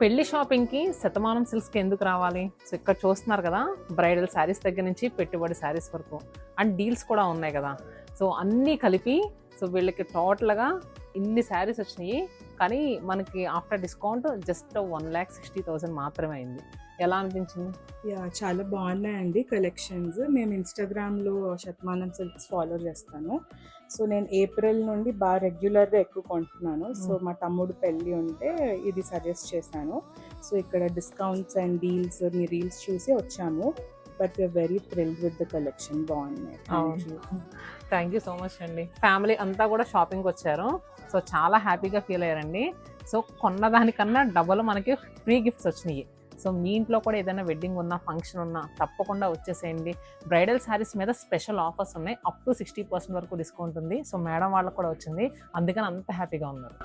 పెళ్లి షాపింగ్కి శతమానం సిల్క్స్కి ఎందుకు రావాలి? సో ఇక్కడ చూస్తున్నారు కదా, బ్రైడల్ శారీస్ దగ్గర నుంచి పెట్టుబడి శారీస్ వరకు అండ్ డీల్స్ కూడా ఉన్నాయి కదా. సో అన్నీ కలిపి సో వీళ్ళకి టోటల్గా ఇన్ని శారీస్ వచ్చినాయి. కానీ మనకి ఆఫ్టర్ డిస్కౌంట్ జస్ట్ 1,60,000 మాత్రమే అయింది. ఎలా అనిపించింది? చాలా బాగున్నాయండి కలెక్షన్స్. మేము ఇన్స్టాగ్రామ్లో శతమానం సిల్క్స్ ఫాలో చేస్తాను. సో నేను ఏప్రిల్ నుండి బాగా రెగ్యులర్గా ఎక్కువ కొంటున్నాను. సో మా తమ్ముడు పెళ్ళి ఉంటే ఇది సజెస్ట్ చేశాను. సో ఇక్కడ డిస్కౌంట్స్ అండ్ డీల్స్ మీ రీల్స్ చూసి వచ్చాము. But we're very thrilled with the collection. బాగున్నాయి. థ్యాంక్ యూ సో మచ్ అండి. ఫ్యామిలీ అంతా కూడా షాపింగ్కి వచ్చారు. సో చాలా హ్యాపీగా ఫీల్ అయ్యారండి. సో కొన్న దానికన్నా డబల్ మనకి ఫ్రీ గిఫ్ట్స్ వచ్చినాయి. సో మీ ఇంట్లో కూడా ఏదైనా వెడ్డింగ్ ఉన్నా, ఫంక్షన్ ఉన్నా తప్పకుండా వచ్చేసేయండి. బ్రైడల్ శారీస్ మీద స్పెషల్ ఆఫర్స్ ఉన్నాయి. అప్ టు 60% వరకు డిస్కౌంట్ ఉంది. సో మేడం వాళ్ళకు కూడా వచ్చింది, అందుకని అంత హ్యాపీగా ఉన్నారు.